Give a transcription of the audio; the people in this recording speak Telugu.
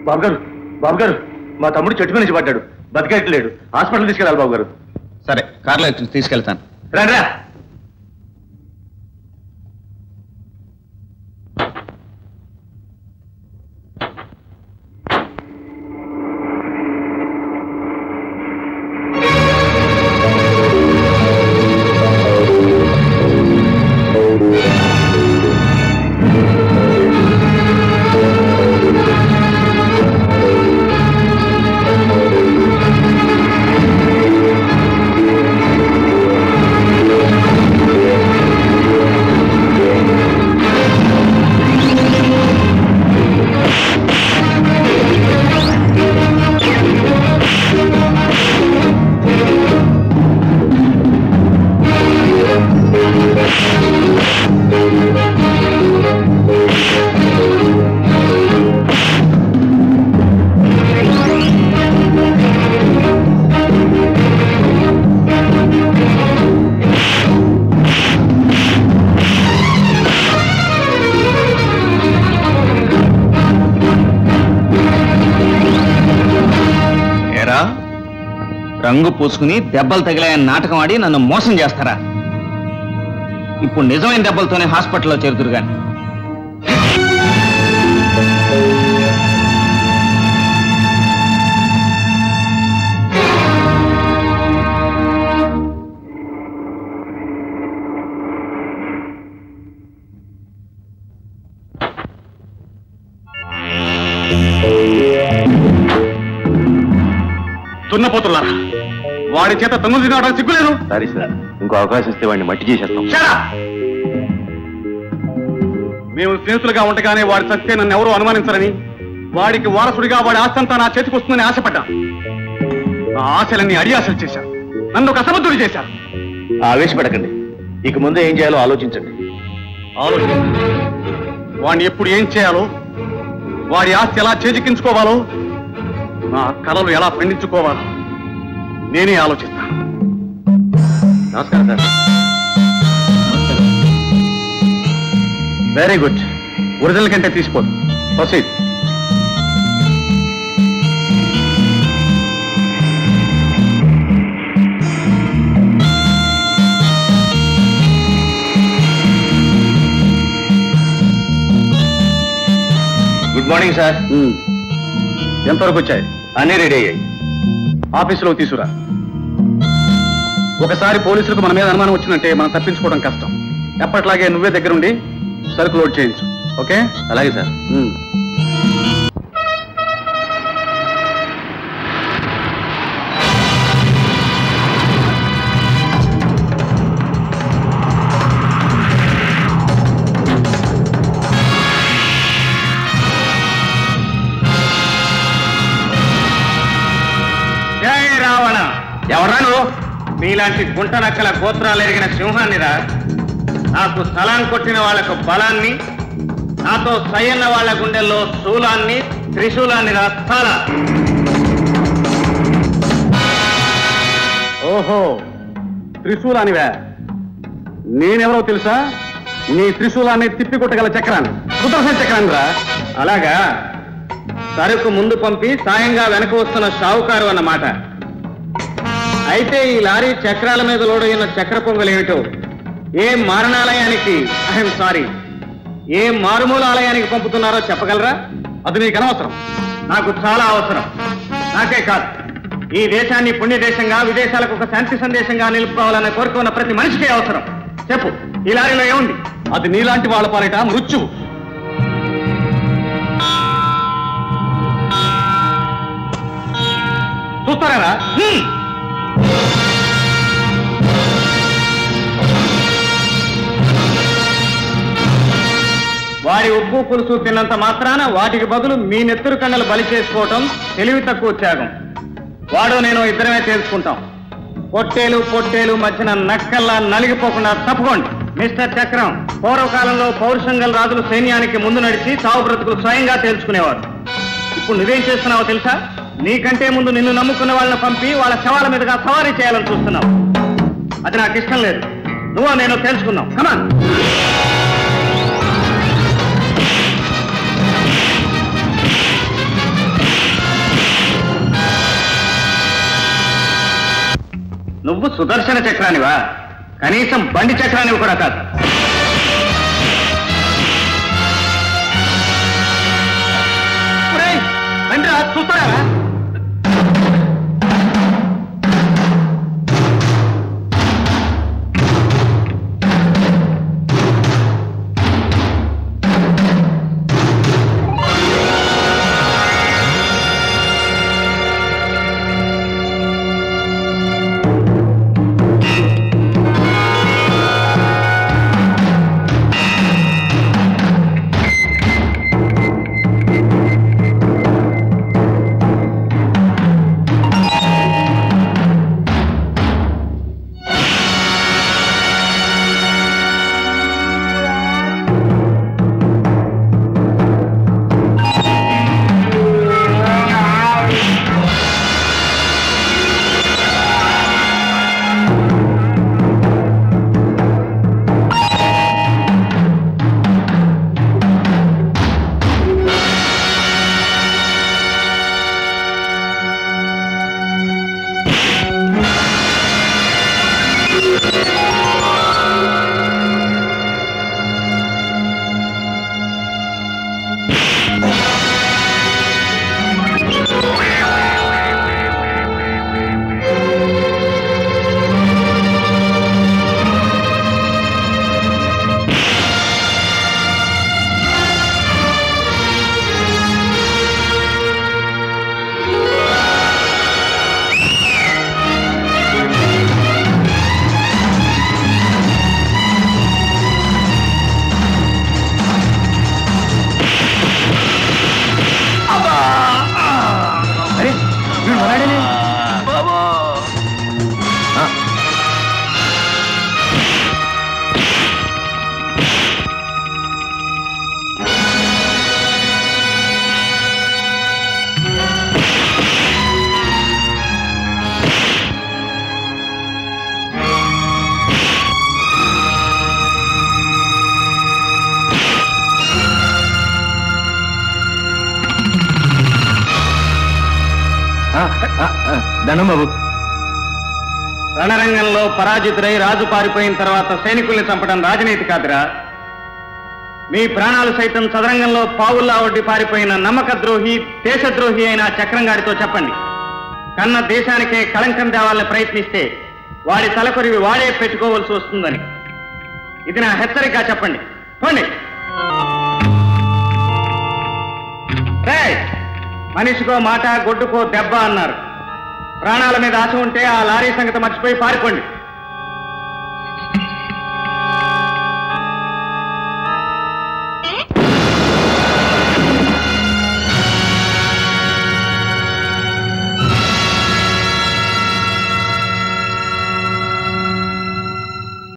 బాబు గారు మా తమ్ముడు చెట్టు నుంచి పడ్డాడు, బతికేట్లేడు, హాస్పిటల్ తీసుకెళ్ళాలి బాబు గారు. సరే, కార్లో తీసుకెళ్తాను. రా. రంగు పూసుకుని దెబ్బలు తగిలాయని నాటకం ఆడి నన్ను మోసం చేస్తారా? ఇప్పుడు నిజమైన దెబ్బలతోనే హాస్పిటల్లో చేరుతురు గాని. తున్నపోతున్నారా? వాడి చేత తన్నులు తినడం సిగ్గులేదు. సారీ సార్, ఇంకో అవకాశం ఇస్తే వాడిని మట్టి చేసేస్తాం. మేము స్నేహితులుగా ఉండగానే వాడి చస్తే నన్ను ఎవరూ అనుమానించరని, వాడికి వారసుడిగా వాడి ఆస్తంతా నా చేతికి వస్తుందని ఆశపడ్డా. ఆ ఆశలన్నీ అడియాశలు చేశారు, నన్ను ఒక అసమర్థుడు చేశారు. ఆవేశపడకండి, ఇక ముందు ఏం చేయాలో ఆలోచించండి. వాడిని ఎప్పుడు ఏం చేయాలో, వాడి ఆస్తి ఎలా చేజిక్కించుకోవాలో, నా కళలు ఎలా పండించుకోవాలో నేనే ఆలోచిస్తాను. నమస్కారం సార్. Very good. ఒరిజినల్ కంటే తీసిపోదు. ప్రొసీడ్. Good morning sir. ఎంతవరకు వచ్చాయి? అన్నీ రెడీ అయ్యాయి. ఆఫీసులో తీసుకురా. ఒకసారి పోలీసులకు మన మీద అనుమానం వచ్చిందంటే మనం తప్పించుకోవడం కష్టం. ఎప్పట్లాగే నువ్వే దగ్గరుండి సరుకు లోడ్ చేయించు. ఓకే? అలాగే సార్. ఎవరా నువ్వు? మీలాంటి గుంట నక్కల గోత్రాలు ఎరిగిన సింహాన్నిరా. నాకు స్థలం కొట్టిన వాళ్లకు బలాన్ని, నాతో సయ్యన్న వాళ్ల గుండెల్లో శూలాన్ని, త్రిశూలాన్ని రాస్తాల. ఓహో, త్రిశూలానివే. నేనెవరో తెలుసా? నీ త్రిశూలాన్ని తిప్పికొట్టగల చక్రాన్ని, సుదర్శన చక్రాన్ని రా. అలాగా? సరుకు ముందు పంపి సాయంగా వెనక వస్తున్న షావుకారు అన్నమాట. అయితే ఈ లారీ చక్రాల మీద లోడైన చక్ర పొంగలేమిటో, ఏ మారణాలయానికి, ఐఎమ్ సారీ, ఏ మారుమూల ఆలయానికి పంపుతున్నారో చెప్పగలరా? అది నీకు అనవసరం. నాకు చాలా అవసరం. నాకే కాదు, ఈ దేశాన్ని పుణ్యదేశంగా, విదేశాలకు ఒక శాంతి సందేశంగా నిలుపుకోవాలన్న కోరిక ఉన్న ప్రతి మనిషికే అవసరం. చెప్పు, ఈ లారీలో ఏముంది? అది నీలాంటి వాళ్ళ పాలిట మృత్యువు. చూస్తారా? వారి ఉప్పు పులుసు తిన్నంత మాత్రాన వాటికి బదులు మీ నెత్తురు కన్నలు బలి చేసుకోవటం తెలివి తక్కువ త్యాగం. వాడు నేను ఇద్దరమే చేసుకుంటాం. పొట్టేలు మధ్యన నక్కల్లా నలిగిపోకుండా తప్పుకోండి. మిస్టర్ చక్రం, పూర్వకాలంలో పౌరుషంగల రాజులు సైన్యానికి ముందు నడిచి చావు బ్రతుకులు స్వయంగా తేల్చుకునేవారు. ఇప్పుడు నువ్వేం చేస్తున్నావో తెలుసా? నీకంటే ముందు నిన్ను నమ్ముకున్న వాళ్ళని పంపి వాళ్ళ శవాల మీదుగా సవారీ చేయాలని చూస్తున్నావు. అది నాకు ఇష్టం లేదు. నువ్వు నేను తెలుసుకున్నావు. కమాన్. నువ్వు సుదర్శన చక్రానివా? కనీసం బండి చక్రానివి కూడా కాదు. చూస్తారా? దండం బాబు. రణరంగంలో పరాజితుడై రాజు పారిపోయిన తర్వాత సైనికుల్ని చంపడం రాజనీతి కాదురా. మీ ప్రాణాలు సైతం చదరంగంలో పావుల్లా ఒడ్డి పారిపోయిన నమ్మక ద్రోహి, దేశద్రోహి అయిన చక్రంగాడితో చెప్పండి. కన్న దేశానికే కళంకం తేవాలని ప్రయత్నిస్తే వాడి తలకొరివి వాడే పెట్టుకోవాల్సి వస్తుందని. ఇది నా హెచ్చరిక. చెప్పండి. పోండి. మనిషికో మాట, గొడ్డుకో దెబ్బ అన్నారు. ప్రాణాల మీద ఆశ ఉంటే ఆ లారీ సంగతి మర్చిపోయి పారిపోండి.